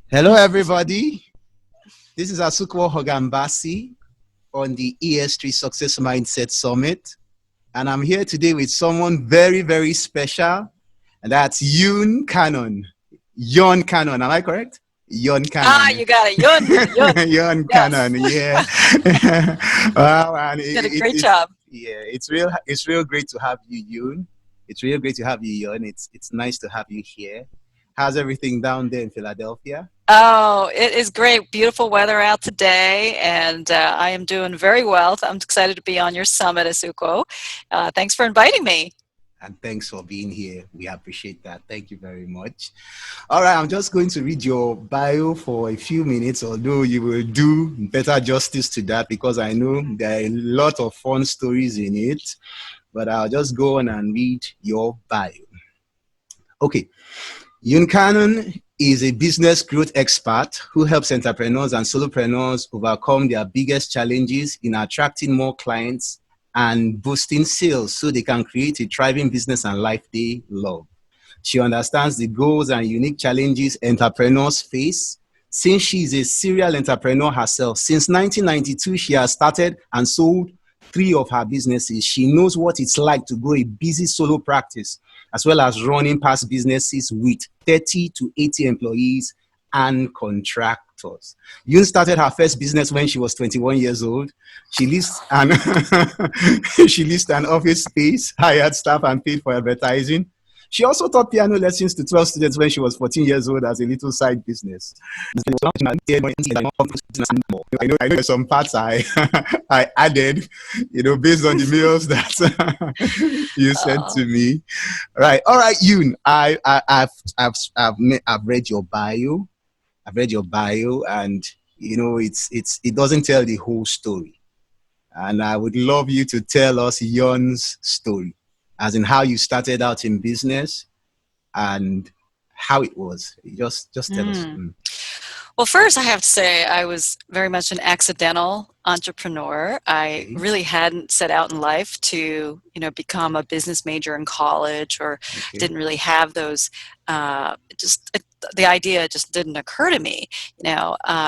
Hello, everybody. This is Asukwo Hogan-Bassey on the ES3 Success Mindset Summit. And I'm here today with someone very, very special. And that's Yoon Cannon. Yoon Cannon. Am I correct? Yoon Cannon. You got it. Yoon. Yoon Yes. Cannon, yeah. Wow, and You did a great job. Yeah, it's real great to have you, Yoon. It's real great to have you, Yoon. It's nice to have you here. How's everything down there in Philadelphia? Oh, it is great. Beautiful weather out today, and I am doing very well. I'm excited to be on your summit, Asukwo. Thanks for inviting me. And thanks for being here. We appreciate that. Thank you very much. All right, I'm just going to read your bio for a few minutes, although you will do better justice to that because I know there are a lot of fun stories in it. But I'll just go on and read your bio. Okay. Yoon Cannon is a business growth expert who helps entrepreneurs and solopreneurs overcome their biggest challenges in attracting more clients and boosting sales so they can create a thriving business and life they love. She understands the goals and unique challenges entrepreneurs face. Since she is a serial entrepreneur herself, since 1992, she has started and sold 3 of her businesses. She knows what it's like to grow a busy solo practice, as well as running past businesses with 30 to 80 employees and contractors. Yoon started her first business when she was 21 years old. She leased an office space, hired staff, and paid for advertising. She also taught piano lessons to 12 students when she was 14 years old as a little side business. I know there's some parts I added, based on the mails that you sent to me. Right. All right, Yoon. I've read your bio. I've read your bio, and it doesn't tell the whole story. And I would love you to tell us Yoon's story, as in how you started out in business and how it was. Just tell us. Well, first I have to say I was very much an accidental entrepreneur. I really hadn't set out in life to, become a business major in college, or didn't really have those. The idea just didn't occur to me.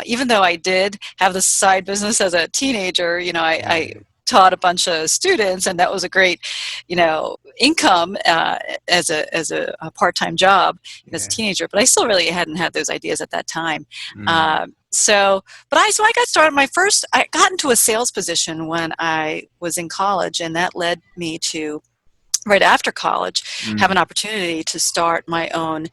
Even though I did have this side business as a teenager, I taught a bunch of students, and that was a great, income as a part-time job as a teenager. But I still really hadn't had those ideas at that time. So I got started. I got into a sales position when I was in college, and that led me to, right after college, have an opportunity to start my own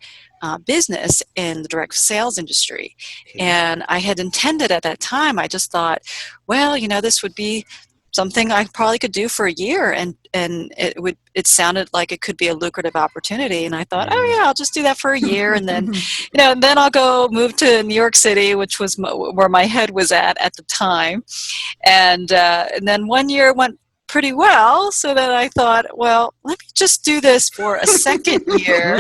business in the direct sales industry. And I had intended at that time, I just thought, well, this would be something I probably could do for a year, and it sounded like it could be a lucrative opportunity. And I thought, oh yeah, I'll just do that for a year, and then and then I'll go move to New York City, which was where my head was at the time. And then 1 year went pretty well, so then I thought, well, let me just do this for a second year.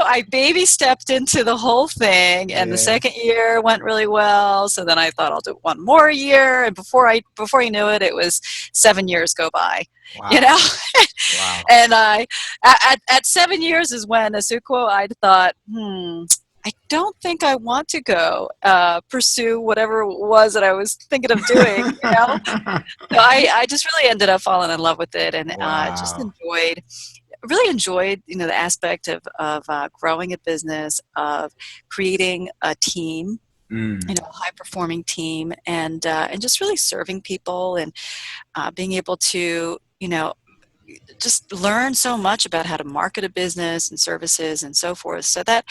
I baby stepped into the whole thing, and the second year went really well. So then I thought I'll do 1 more year, and before you knew it, it was 7 years go by. Wow. Wow. And at 7 years is when, Asukwo, I thought, I don't think I want to go pursue whatever it was that I was thinking of doing. So I just really ended up falling in love with it, and just really enjoyed the aspect of growing a business, of creating a team, a high performing team, and just really serving people, and being able to just learn so much about how to market a business and services and so forth. So that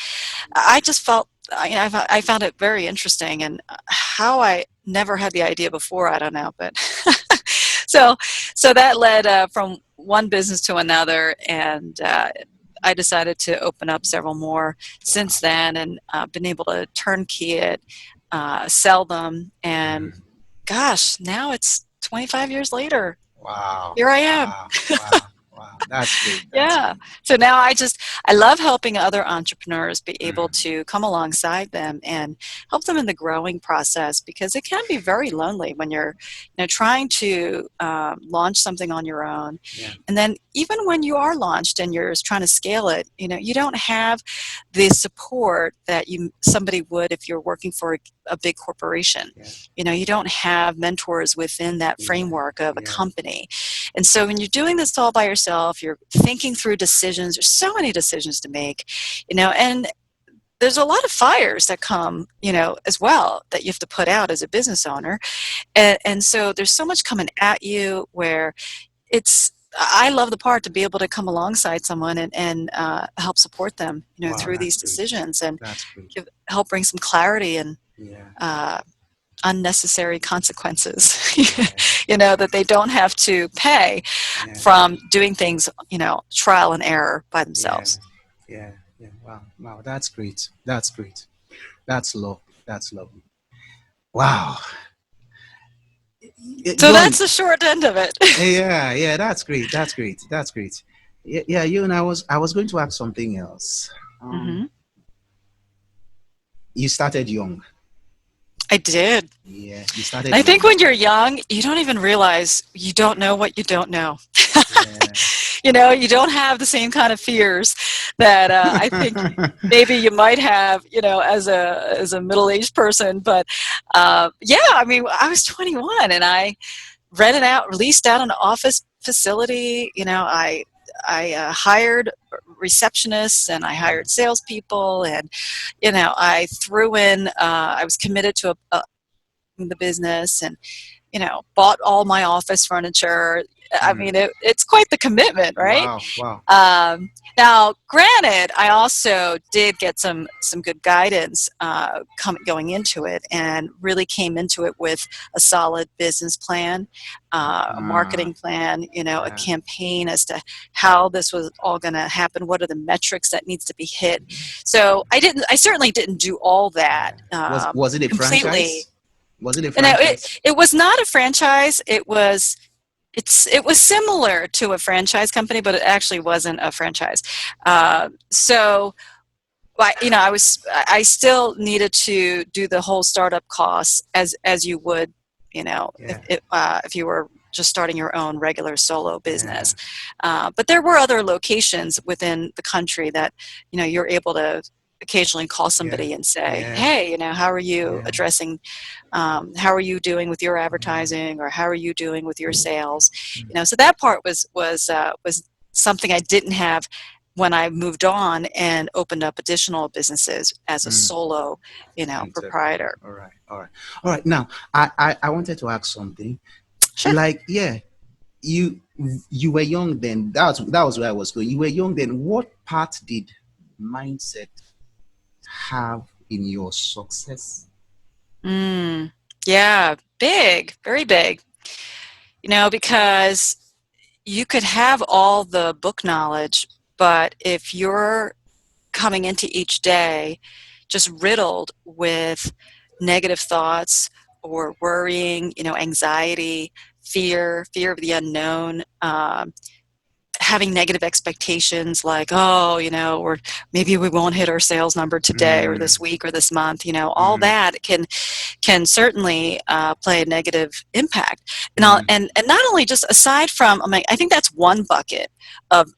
I just felt, I found it very interesting, and how I never had the idea before, I don't know, but so that led from one business to another, and I decided to open up several more since then, and been able to turnkey it, sell them, and gosh, now it's 25 years later. Wow. Here I am. Wow. That's great. That's Yeah. great. So now I love helping other entrepreneurs be able Mm, to come alongside them and help them in the growing process, because it can be very lonely when you're, trying to launch something on your own. yeah. And then even when you are launched and you're trying to scale it, you don't have the support that somebody would if you're working for a big corporation. Yeah. You don't have mentors within that Yeah. framework of a Yeah. company. And so when you're doing this all by yourself, you're thinking through decisions. There's so many decisions to make, and there's a lot of fires that come, as well, that you have to put out as a business owner. And so there's so much coming at you where I love the part to be able to come alongside someone and help support them, Wow. through That's these great. decisions, and That's great. help bring some clarity and Yeah. uh, unnecessary consequences, Yeah. that they don't have to pay Yeah. from doing things, trial and error by Yeah. themselves. Yeah. Yeah. Wow. Wow. That's great. That's great. That's lovely. That's lovely. Wow. So Young. that's the short end of it. Yeah. Yeah. That's great. That's great. That's great. Yeah. Yeah. You and I was going to ask something else. Hmm. You started young. I did. Yeah. You And started I think young. when you're young, you don't even realize you don't know what you don't know. Yeah. You don't have the same kind of fears that I think maybe you might have, as a middle-aged person. But yeah, I mean, I was 21 and I leased out an office facility. I hired receptionists and I Yeah. hired salespeople, and I threw in. I was committed to the business, and bought all my office furniture. I Mm. mean, it's quite the commitment, right? Wow. Wow. Now, granted, I also did get some good guidance going into it, and really came into it with a solid business plan, a Ah. marketing plan, a Yeah. campaign as to how this was all going to happen. What are the metrics that needs to be hit? So I certainly didn't do all that Yeah. Was it a completely. franchise? Was it a And franchise? it was not a franchise. It was similar to a franchise company, but it actually wasn't a franchise. So, I still needed to do the whole startup costs as you would, Yeah. if you were just starting your own regular solo Yeah. business. But there were other locations within the country that, you're able to occasionally call Yeah. somebody and say, Yeah. hey, how are you Yeah. addressing, how are you doing with your Yeah. advertising, or how are you doing with your sales? So that part was something I didn't have when I moved on and opened up additional businesses as a Mm. solo, Entrepreneur. proprietor. All right. All right. All right. Now, I wanted to ask something. Sure. Like, yeah, you you were young then. That was where I was going. You were young then. What part did mindset have in your success? Mm, yeah, big, very big. Because you could have all the book knowledge, but if you're coming into each day just riddled with negative thoughts or worrying, anxiety, fear of the unknown, having negative expectations like, oh, or maybe we won't hit our sales number today or Mm. this week or this month, all Mm. that can certainly play a negative impact. And, Mm. not only just aside from, I think that's one bucket of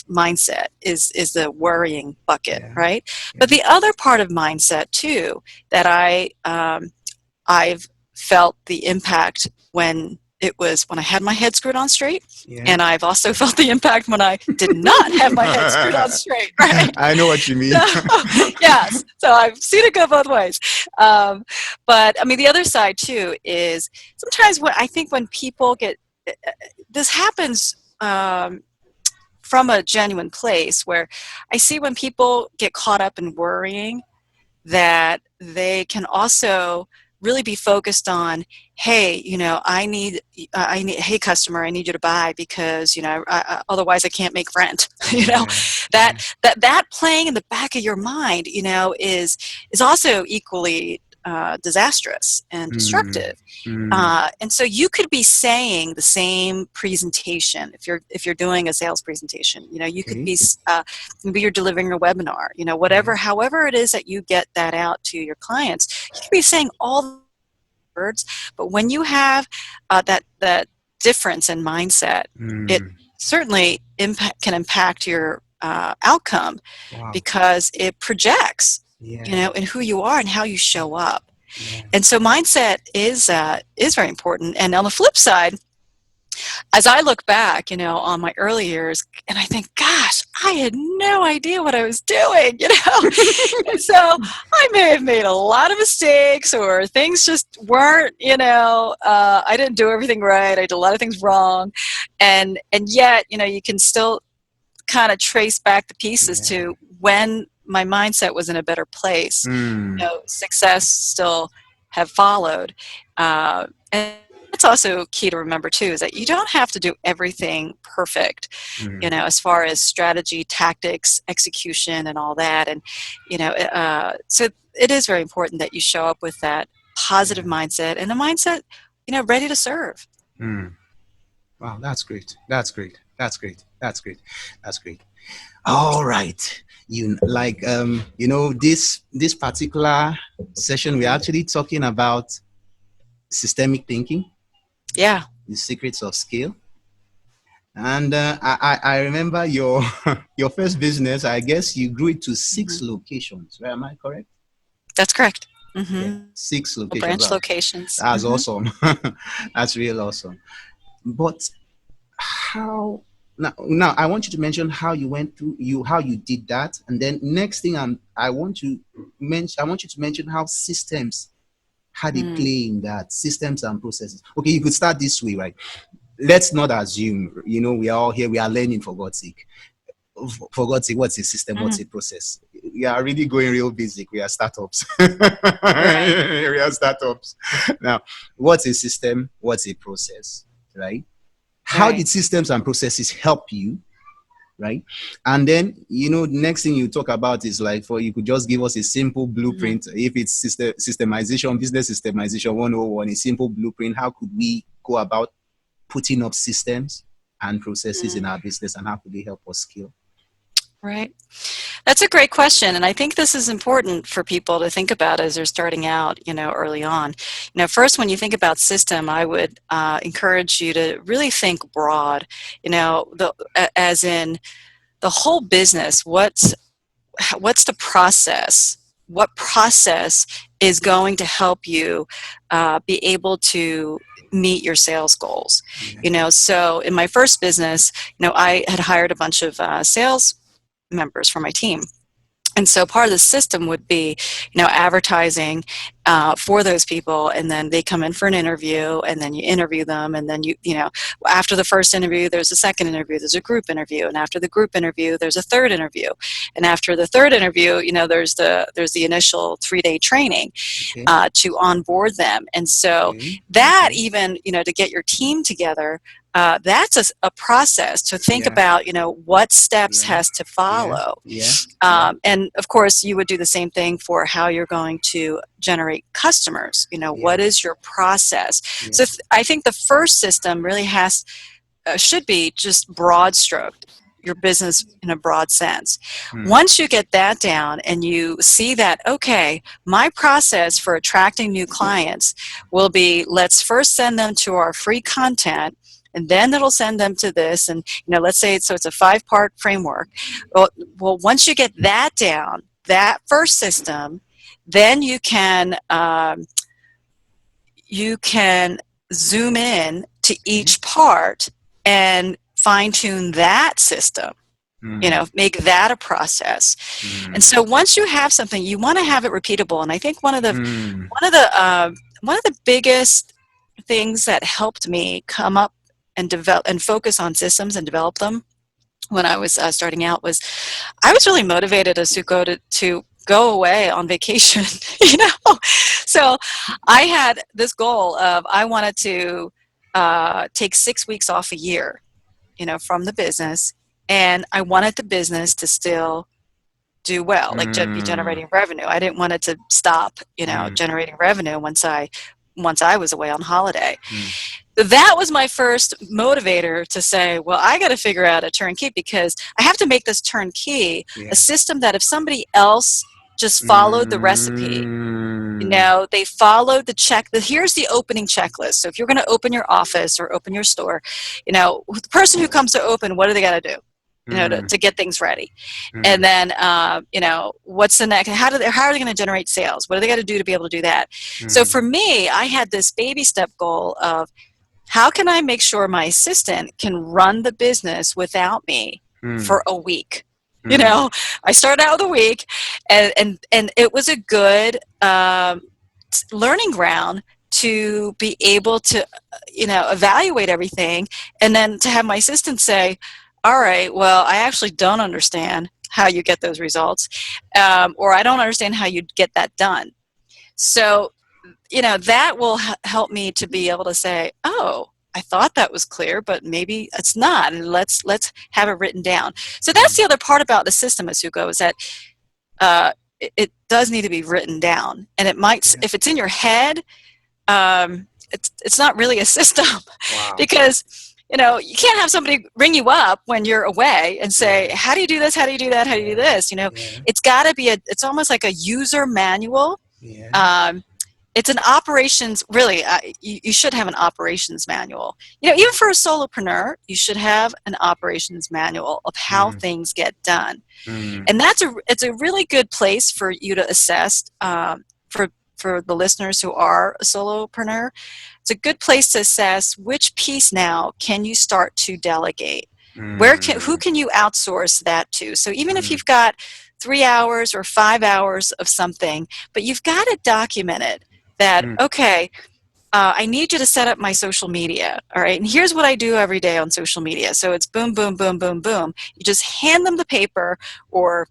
mindset is the worrying bucket, Yeah. right? But Yeah. the other part of mindset too that I've felt the impact when I had my head screwed on straight, Yeah. and I've also felt the impact when I did not have my head screwed on straight, right? I know what you mean. So, yes, so I've seen it go both ways. But I mean, the other side too is sometimes when people get this happens. From a genuine place where I see when people get caught up in worrying, that they can also really be focused on, hey, hey, customer, I need you to buy because, otherwise I can't make rent. Yeah. That Yeah. that playing in the back of your mind, is also equally disastrous and Mm, destructive. mm, And so you could be saying the same presentation if you're doing a sales presentation. You could okay. be maybe you're delivering a webinar. Yeah. However it is that you get that out to your clients, you could be saying all the words, but when you have that difference in mindset, it Mm, certainly can impact your outcome wow. because it projects, Yeah. in who you are and how you show up. Yeah. And so mindset is very important. And on the flip side, as I look back, on my early years, and I think, gosh, I had no idea what I was doing, And so I may have made a lot of mistakes, or things just weren't, I didn't do everything right. I did a lot of things wrong. And yet, you can still kind of trace back the pieces Yeah. to when my mindset was in a better place. Mm, Success still have followed. And it's also key to remember too is that you don't have to do everything perfect, mm, as far as strategy, tactics, execution, and all that. And so it is very important that you show up with that positive yeah. mindset and a mindset, ready to serve. Mm. Wow, that's great. That's great. That's great. That's great. That's great. All right. This particular session, we're actually talking about systemic thinking, Yeah. the secrets of scale. And I remember your your first business. I guess you grew it to Hmm. 6 locations. Right? Am I correct? That's correct. Yeah, Hmm. 6 locations. Branch Wow, locations. that's Hmm. awesome. That's real awesome. But how now I want you to mention how you went through you how you did that, and then next thing I want you to mention how systems had a Mm. play in that, systems and processes. Okay, you could start this way, right? Let's not assume, we are all here, we are learning, for God's sake. For God's sake, what's a system? What's Hmm. a process? We are really going real basic. We are startups. Right. We are startups. Now, what's a system? What's a process? Right? How Right. did systems and processes help you? Right? And then, the next thing you talk about is like, for you could just give us a simple Hmm. blueprint. If it's systemization, business systemization 101, a simple blueprint, how could we go about putting up systems and processes Mm. in our business, and how could they help us scale? Right. That's a great question. And I think this is important for people to think about as they're starting out, early on. First, when you think about system, I would encourage you to really think broad, as in the whole business. What's the process? What process is going to help you be able to meet your sales goals? Yeah. So in my first business, I had hired a bunch of sales members for my team. And so part of the system would be, advertising for those people, and then they come in for an interview, and then you interview them, and then after the first interview, there's a second interview, there's a group interview, and after the group interview, there's a third interview, and after the third interview, there's the initial 3-day training Okay. to onboard them. And so Okay. that Okay. even, to get your team together, that's a process to think Yeah. about, what steps Yeah. has to Yeah. follow. Yeah. Yeah. And of course, you would do the same thing for how you're going to generate customers. What Yeah. is your process? Yeah. So I think the first system really should be just broad stroked, your business in a broad sense. Hmm. Once you get that down and you see that, okay, my process for attracting new clients will be, let's first send them to our free content, and then it'll send them to this. And, let's say it's a 5-part framework. Well, once you get that down, that first system, then you can zoom in to Okay. each part and fine tune that system, Hmm. make that a process. And Hmm. so once you have something, you want to have it repeatable. And I think Hmm. one of the biggest things that helped me come up and develop and focus on systems and develop them when I was starting out was I was really motivated as to go away on vacation, So I had this goal of I wanted to take 6 weeks off a year, from the business, and I wanted the business to still do well, like be Mm. generating revenue. I didn't want it to stop, Mm. generating revenue once I was away on holiday. Mm. So that was my first motivator to say, well, I got to figure out a turnkey, because I have to make this turnkey a Yeah. system that if somebody else just followed the recipe, Mm. they followed here's the opening checklist. So if you're going to open your office or open your store, the person who comes to open, what do they got to do? Mm. To get things ready. And Mm. then, what's the next? How are they going to generate sales? What do they got to do to be able to do that? So Mm. for me, I had this baby step goal of, how can I make sure my assistant can run the business without me Mm. for a week? Mm. I started out with a week, and it was a good learning ground to be able to, evaluate everything, and then to have my assistant say, all right, well, I actually don't understand how you get those results, or I don't understand how you get that done. So, that will help me to be able to say, oh, I thought that was clear, but maybe it's not, and let's have it written down. So that's Mm. the other part about the system, Asuko, is that it does need to be written down, and it might, Yeah. if it's in your head, it's not really a system, Wow. because you can't have somebody ring you up when you're away and say, Yeah. how do you do this, how do you do that, how do you do Yeah. this. Yeah. It's got to be it's almost like a user manual. Yeah. um, it's an operations, really. You should have an operations manual. Even for a solopreneur, you should have an operations manual of how Mm. things get done. Mm. And it's a really good place for you to assess, for the listeners who are a solopreneur. It's a good place to assess which piece now can you start to delegate. Who Mm. can you outsource that to? So even if Mm. you've got 3 hours or 5 hours of something, but you've got to document it, that, Mm. okay, I need you to set up my social media. All right. And here's what I do every day on social media. So it's boom, boom, boom, boom, boom. You just hand them the paper, or,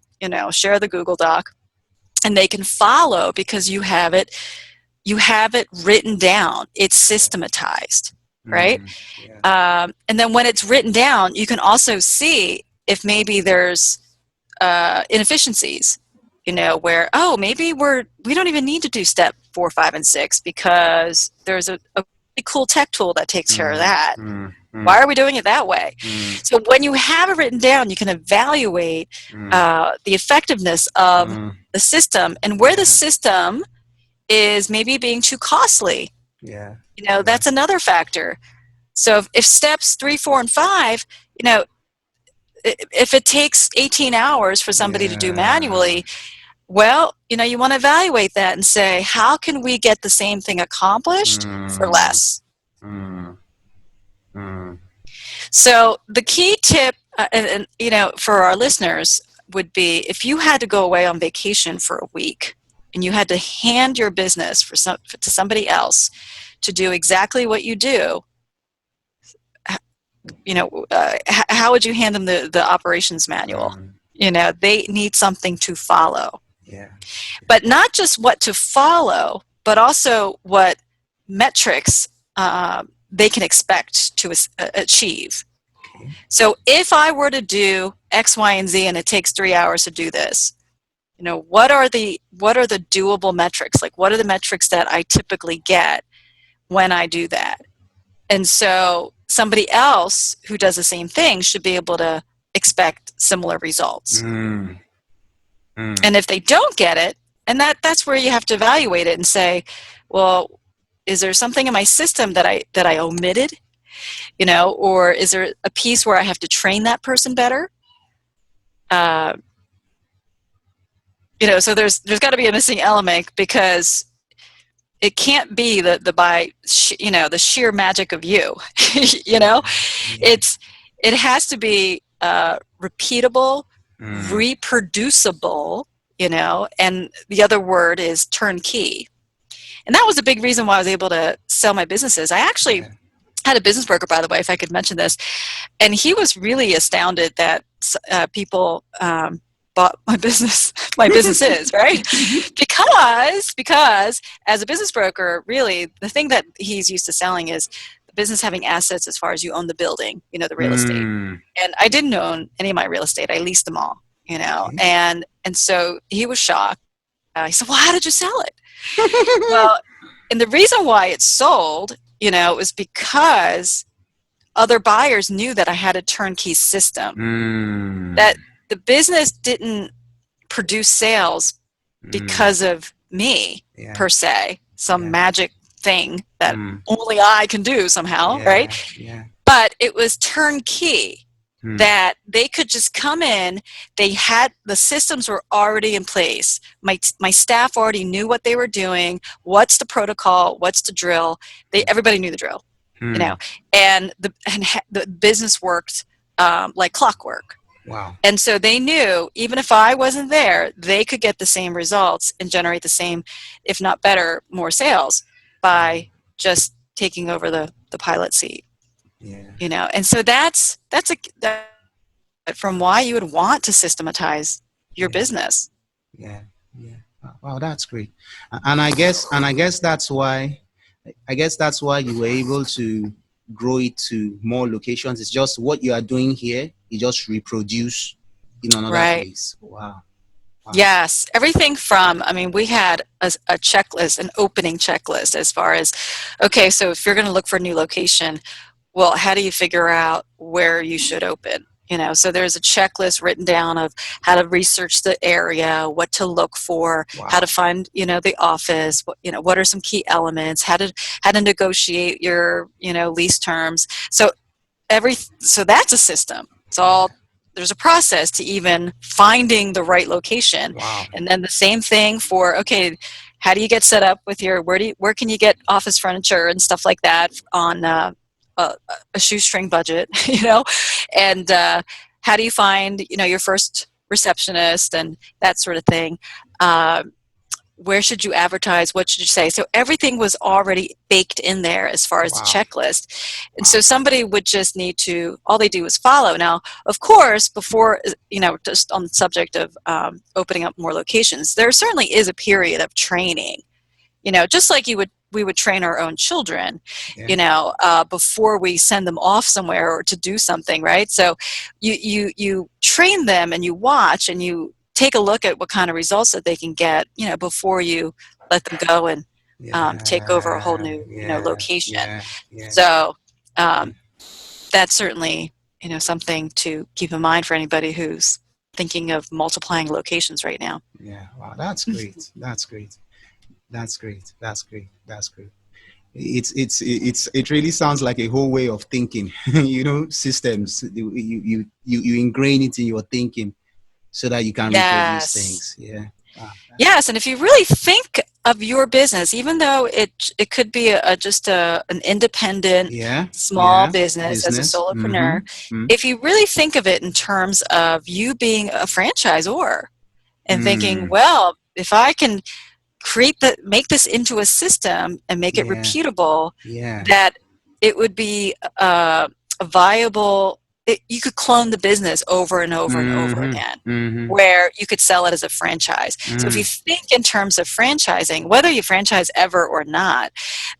share the Google Doc, and they can follow, because you have it written down. It's Yeah. systematized, right? Mm. Yeah. And then when it's written down, you can also see if maybe there's inefficiencies, where, maybe we don't even need to do step 4, 5, and 6, because there's a really cool tech tool that takes care of Mm. that. Mm. Mm. Why are we doing it that way? Mm. So when you have it written down, you can evaluate Mm. the effectiveness of Mm. the system, and where the Yeah. system is maybe being too costly. Yeah. Yeah. That's another factor. So if steps 3, 4, and 5, you know, if it takes 18 hours for somebody to do Yeah. manually, well, you want to evaluate that and say, how can we get the same thing accomplished for Mm. less? Mm. Mm. So the key tip, for our listeners, would be, if you had to go away on vacation for a week and you had to hand your business to somebody else to do exactly what you do, how would you hand them the operations manual? Mm. They need something to follow, Yeah. Yeah. but not just what to follow, but also what metrics they can expect to achieve. Okay. So if I were to do X, Y, and Z, and it takes 3 hours to do this, what are the doable metrics? Like, what are the metrics that I typically get when I do that? And so somebody else who does the same thing should be able to expect similar results. Mm. Mm. And if they don't get it, and that's where you have to evaluate it and say, well, is there something in my system that I omitted? Or is there a piece where I have to train that person better? Uh, so there's got to be a missing element, because it can't be the sheer magic of you. you know, Yeah. Yeah. it's it has to be repeatable, Mm. reproducible. And the other word is turnkey. And that was a big reason why I was able to sell my businesses. I actually Yeah. had a business broker, by the way, if I could mention this, and he was really astounded that people bought my business, my businesses, right? Because as a business broker, really the thing that he's used to selling is the business having assets, as far as you own the building, the real estate. Mm. And I didn't own any of my real estate; I leased them all. Okay. and so he was shocked. He said, "Well, how did you sell it?" Well, and the reason why it sold, was because other buyers knew that I had a turnkey system. Mm, That the business didn't produce sales mm, because of me yeah, per se, some yeah, magic thing that mm, only I can do somehow, right? yeah, yeah. But it was turnkey, Mm, that they could just come in. They had the systems were already in place. My staff already knew what they were doing. What's the protocol? What's the drill? Everybody knew the drill, you know, mm, the business worked like clockwork. wow. And so they knew even if I wasn't there, they could get the same results and generate the same, if not better, more sales by just taking over the pilot seat. Yeah, And so that's from why you would want to systematize your yeah, business. yeah, yeah. Wow, that's great. And I guess that's why you were able to grow it to more locations. It's just what you are doing here, you just reproduce in another Right. place. Wow, wow. Yes, everything from, I mean, we had a checklist, an opening checklist as far as, okay, so if you're going to look for a new location, well, how do you figure out where you should open? So there's a checklist written down of how to research the area, what to look for, how to Wow. find, the office, what are some key elements, how to negotiate your, lease terms. So that's a system. It's Yeah. all there's a process to even finding the right location. Wow. And then the same thing for, okay, how do you get set up with where can you get office furniture and stuff like that on a, a shoestring budget, and how do you find your first receptionist and that sort of thing. Um, where should you advertise, what should you say? So everything was already baked in there as far as the Wow. checklist. And so Wow. somebody would just need to, all they do is follow. Now, of course, before, just on the subject of opening up more locations, there certainly is a period of training, just like we would train our own children, Yeah. before we send them off somewhere or to do something, right? So you train them and you watch and you take a look at what kind of results that they can get, before you let them go and take over a whole Yeah. new, Yeah. location. Yeah. Yeah. So that's certainly, something to keep in mind for anybody who's thinking of multiplying locations right now. Yeah. Wow. That's great. That's great. That's great. That's great. That's great. It really sounds like a whole way of thinking. Systems. You ingrain it in your thinking so that you can reproduce Yes. things. Yeah. Wow. Yes, and if you really think of your business, even though it could be just an independent Yeah. small Yeah. business as a Business. solopreneur, Mm-hmm. if you really think of it in terms of you being a franchisor and thinking, Mm. well, if I can make this into a system and make it Yeah. repeatable, Yeah. that it would be a viable. You could clone the business over and over and over Mm-hmm. again, Mm-hmm. where you could sell it as a franchise. So if you Mm. think in terms of franchising, whether you franchise ever or not,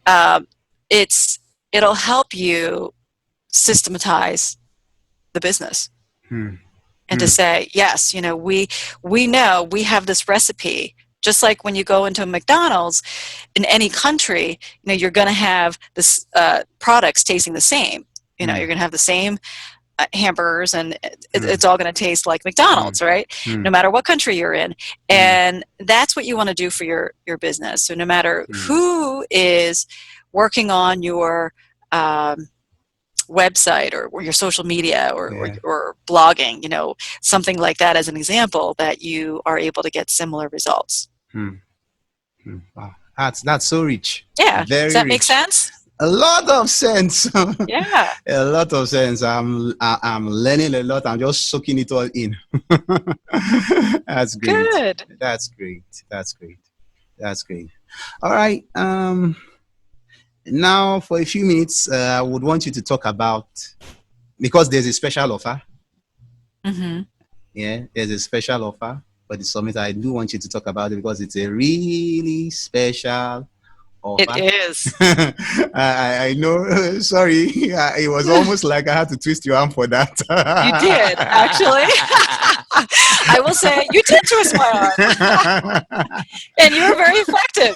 um, it's it'll help you systematize the business Mm. and to Mm. say, yes, we know we have this recipe. Just like when you go into a McDonald's in any country, you're going to have this products tasting the same. You're Mm. going to have the same hamburgers, and Mm. it's all going to taste like Mm. McDonald's, right? No Mm. matter what country you're in. Mm. And that's what you want to do for your business. So no matter Mm. who is working on your website or your social media Yeah. or blogging, something like that as an example, that you are able to get similar results. Mm. Mm. Wow. That's so rich. Yeah. Does Very that make rich. sense? A lot of sense. Yeah. A lot of sense. I'm learning a lot. I'm just soaking it all in. That's great. Good. That's great. That's great. That's great. All right. Now for a few minutes, I would want you to talk about, because there's a special offer. Mm-hmm. Yeah, there's a special offer for the summit. I do want you to talk about it because it's a really special It offer. is. I know. Sorry, it was almost like I had to twist your arm for that. You did, actually. I will say you did twist my arm, and you were very effective.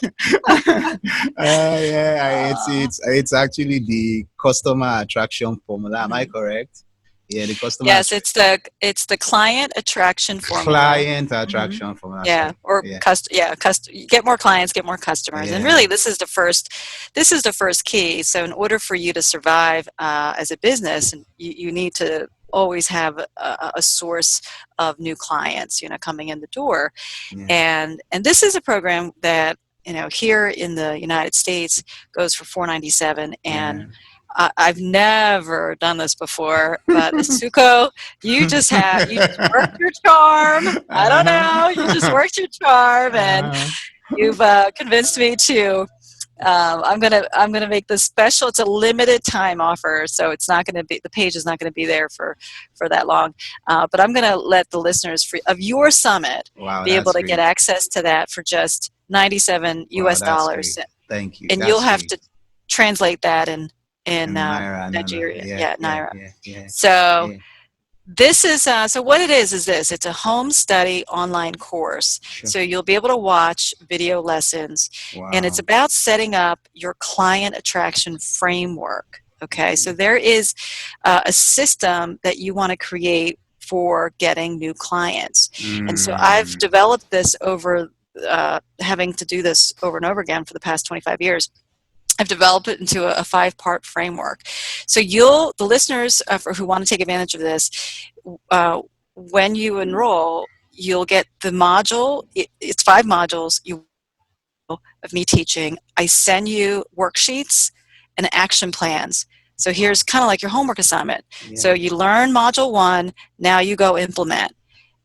Yeah, Uh, it's actually the customer attraction formula. Am I mhm. correct? Yeah, the customer Yes, it's the client attraction formula. client Hmm. attraction formula. Yeah, Sorry. or Yeah, get more clients, get more customers, and yeah, really, this is the first key. So, in order for you to survive as a business, you need to always have a source of new clients, coming in the door. yeah, And this is a program that here in the United States goes for $497, yeah. and I've never done this before, but Suko, you just worked your charm. I don't know, you just Uh-huh. worked your charm, and Uh-huh. you've convinced me to. I'm gonna make this special. It's a limited time offer, so it's not gonna be the page is not gonna be there for that long. But I'm gonna let the listeners of your summit Wow, be able that's to get great. access to that for just 97 Wow, US that's dollars, great. Thank you. and you'll That's have great. to translate that in And Naira, no, no. Nigeria, Yeah, yeah, yeah, naira. yeah, yeah, So yeah. this is so what it is this. It's a home study online course. Sure. So you'll be able to watch video lessons, and it's Wow. about setting up your client attraction framework. Okay, so Mm, there is a system that you want to create for getting new clients. And so I've mm, developed this over having to do this over and over again for the past 25 years. I've developed it into a five-part framework. So the listeners for who want to take advantage of this, uh, when you enroll, you'll get the module. It's 5 modules. You of me teaching. I send you worksheets and action plans. So wow. here's kind of like your homework assignment. So Yeah. you learn module 1. Now you go implement.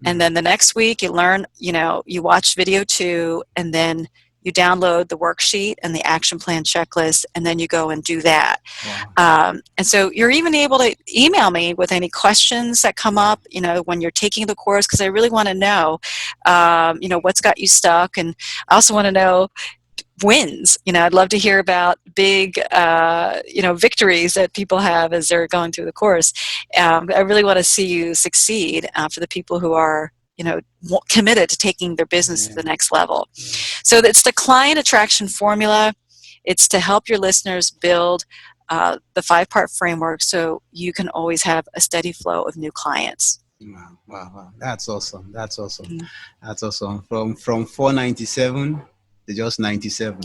And Mm, then the next week you learn, you watch video 2, and then you download the worksheet and the action plan checklist, and then you go and do that. wow. And so you're even able to email me with any questions that come Wow. up, when you're taking the course, because I really want to know, what's got you stuck. And I also want to know wins. I'd love to hear about big, victories that people have as they're going through the course. I really want to see you succeed for the people who are, committed to taking their business to Yeah. the next level. Yeah. So it's the client attraction formula. It's to help your listeners build the 5-part framework so you can always have a steady flow of new clients. Wow, wow, wow. That's awesome. That's awesome. Mm. That's awesome. From 497 to just 97.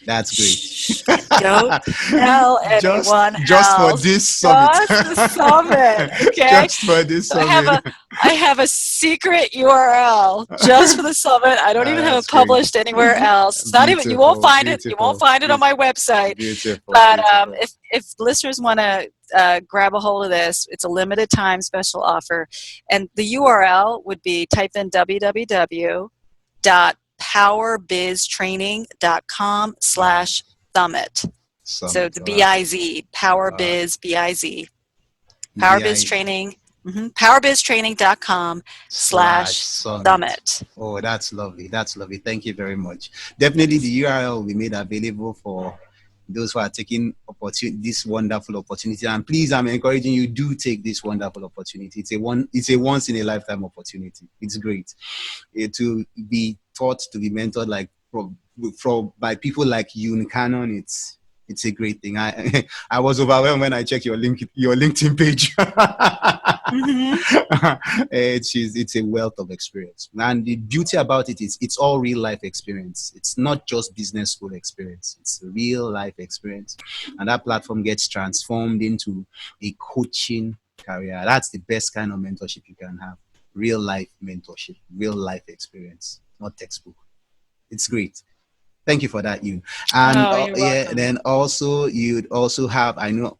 That's great. Shh, don't tell anyone Just for else. this summit. Just the summit, okay? Just for this So I have a secret URL just for the summit. I don't even have it That's great. published anywhere else. It's not even, you won't Beautiful, find it. You won't beautiful, find it on my website. beautiful, But beautiful. if listeners want to grab a hold of this, it's a limited time special offer. And the URL would be type in www.powerbiztraining.com/summit. So Summit. the All right. BIZ, PowerBiz, BIZ, BI PowerBizTraining, PowerBizTraining.com slash slash summit. summit. Oh, that's lovely. That's lovely. Thank you very much. Definitely the URL will be made available for those who are taking this wonderful opportunity. And please, I'm encouraging you, do take this wonderful opportunity. It's a once in a lifetime opportunity. It's great. To be taught, to be mentored by people like Yoon Cannon, it's a great thing. I I was overwhelmed when I checked your LinkedIn page. Mm-hmm. It's a wealth of experience, and the beauty about it is it's all real life experience. It's not just business school experience. It's a real life experience, and that platform gets transformed into a coaching career. That's the best kind of mentorship you can have. Real life mentorship, real life experience, not textbook. It's great. Thank you for that, you. And Oh, you're yeah, welcome. then also you'd also have, I know,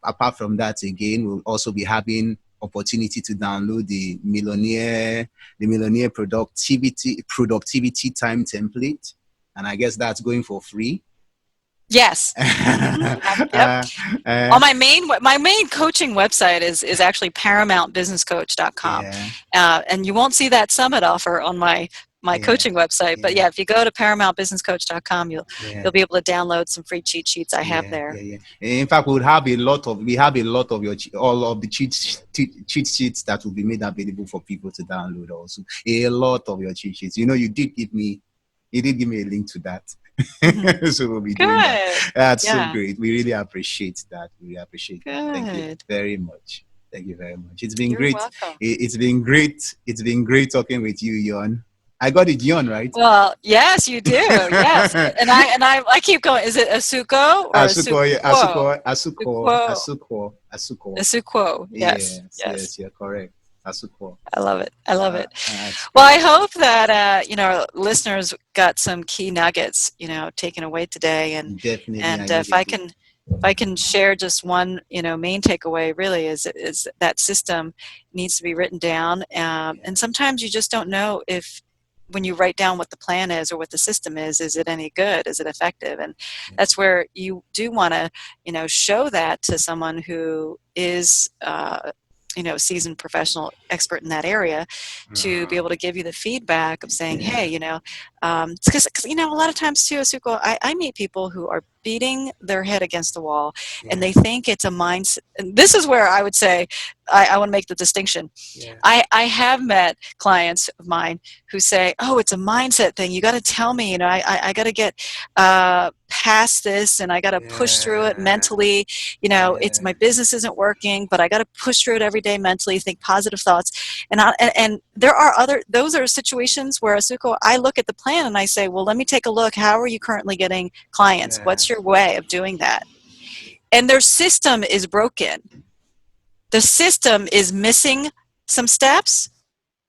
apart from that, again, we'll also be having opportunity to download the Millionaire productivity time template, and I guess that's going for free. Yes. Mm-hmm. Yep. uh, uh, On my main coaching website is actually paramountbusinesscoach.com. yeah. And you won't see that summit offer on my my Yeah, coaching website. But yeah, yeah, if you go to paramountbusinesscoach.com, yeah. you'll be able to download some free cheat sheets I have Yeah, there. yeah, yeah. In fact, we have a lot of all of the cheat sheets that will be made available for people to download. Also, a lot of your cheat sheets. You did give me a link to that, Mhm. so we'll be doing that. Good. That's so Yeah. great. We really appreciate that. We really appreciate that. Thank you Good. very much. Thank you very much. It's been You're great. welcome. It's been great. It's been great talking with you, Yon. I got it, Yon, right? Well, yes, you do. Yes. And I keep going. Is it Asuko or Asuko, Asuquo? Asuquo. Asuko. Asuquo. Yes. Yes, Yes. yes, you're correct. Asuko. I love it. I love it. That's Well, I great. hope that listeners got some key nuggets, taken away today, and Definitely, I and know if they I did. can if I can share just one, main takeaway, really is that system needs to be written down, Yeah, and sometimes you just don't know if when you write down what the plan is or what the system is it any good? Is it effective? And yeah, that's where you do want to, show that to someone who is. Seasoned professional expert in that area to be able to give you the feedback of saying, yeah, hey, because a lot of times too, Asuko, I meet people who are beating their head against the wall and yeah, they think it's a mindset. And this is where I would say I want to make the distinction. yeah, I have met clients of mine who say, "Oh, it's a mindset thing. You got to tell me. I got to get past this, and I got to push through it yeah, mentally. It's yeah, my business isn't working, but I got to push through it every day mentally. Think positive thoughts." And there are those are situations where, Asuko, I look at the plan and I say, "Well, let me take a look. How are you currently getting clients? What's your yes, way of doing that?" And their system is broken. The system is missing some steps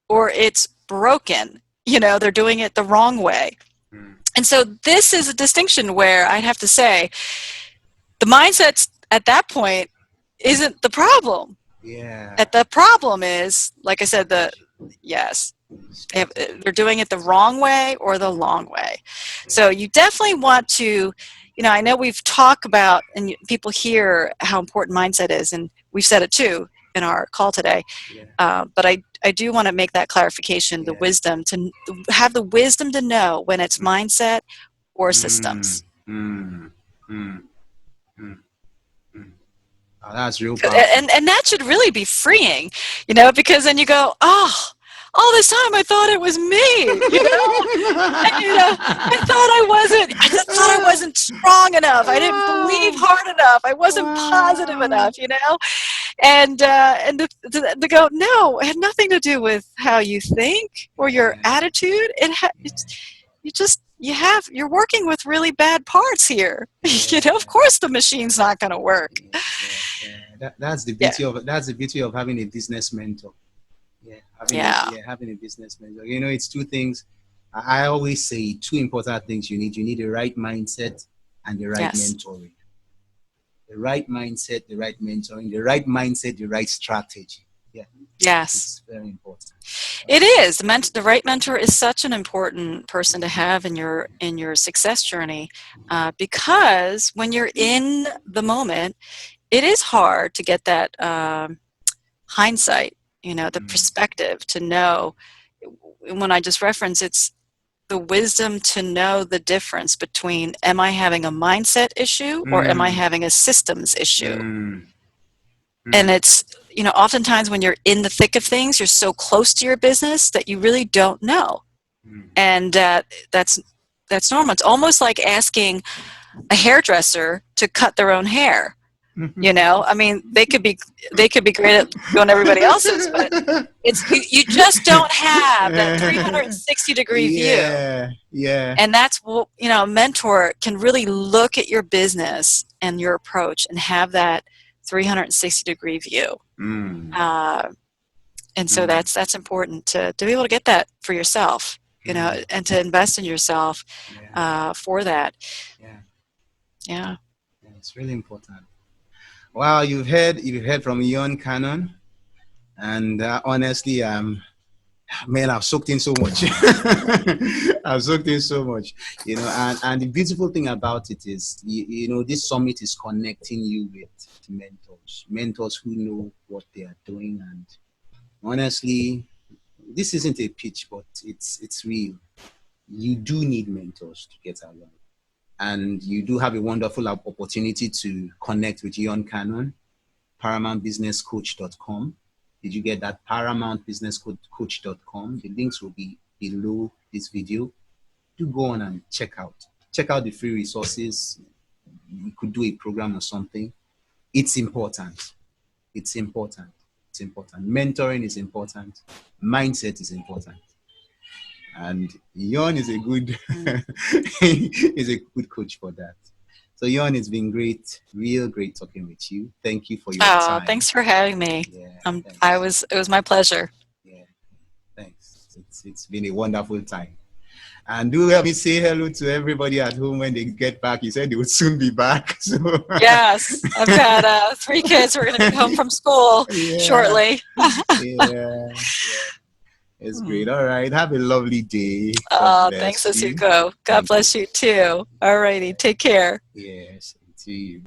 or it's broken. They're doing it the wrong way. mm, And so this is a distinction where I'd have to say the mindset at that point isn't the problem. yeah, At the problem is, like I said, strategy, yes, strategy, they're doing it the wrong way or the long way. yeah, So you definitely want to, I know we've talked about, and people hear how important mindset is, and we've said it too in our call today. yeah, But I do want to make that clarification, the yeah, wisdom to have the wisdom to know when it's mm, mindset or mm, systems. mm, mm, mm, mm. Oh, that's real powerful. And that should really be freeing, because then you go, oh, all this time I thought it was me, and I just thought I wasn't strong enough. I didn't believe hard enough. I wasn't positive Wow. enough, and to go, no, it had nothing to do with how you think or your Yeah, attitude. You're working with really bad parts here. Of yeah, course the machine's not going to work. yeah, yeah. Yeah, That's the beauty of having a business mentor. yeah, Having a business mentor. It's two things. I always say two important things you need. You need the right mindset and the right yes, mentoring. The right mindset, the right mentoring, the right mindset, the right strategy. Yeah, yes. it's very important. It is. The right mentor is such an important person to have in your success journey, because when you're in the moment, it is hard to get that hindsight. The Mm, perspective to know. When I just reference, it's the wisdom to know the difference between, am I having a mindset issue or am I mm, having a systems issue? mm, And mm, it's, oftentimes when you're in the thick of things, you're so close to your business that you really don't know. mm. And that's normal. It's almost like asking a hairdresser to cut their own hair. I mean, they could be great at doing everybody else's, but it's you just don't have that 360-degree view. Yeah, yeah. And that's what, a mentor can really look at your business and your approach and have that 360-degree view. Mm, Uh, and so mm, that's important to be able to get that for yourself, mm. and to invest in yourself Yeah, for that. yeah, Yeah. yeah. It's really important. Wow, you've heard from Yon Cannon, and honestly, man, I've soaked in so much. I've soaked in so much, and the beautiful thing about it is, this summit is connecting you with mentors who know what they are doing, and honestly, this isn't a pitch, but it's real. You do need mentors to get along. And you do have a wonderful opportunity to connect with Yoon Cannon, paramountbusinesscoach.com. Did you get that? paramountbusinesscoach.com. The links will be below this video. Do go on and check out the free resources. You could do a program or something. It's important. It's important. It's important. Mentoring is important. Mindset is important. And Yon is a good is a good coach for that. So Yon, it's been great, real great talking with you. Thank you for your Oh, time. thanks for having me. Yeah, I thanks. was, it was my pleasure. Yeah, thanks. It's been a wonderful time. And do help me say hello to everybody at home when they get back. You said they would soon be back. So Yes, I've got 3 kids who are going to be home from school yeah, shortly. yeah, yeah. It's great. All right. Have a lovely day. God Thanks bless as you you. go. God Thank you. bless you too. All righty. Take care. Yes, to you.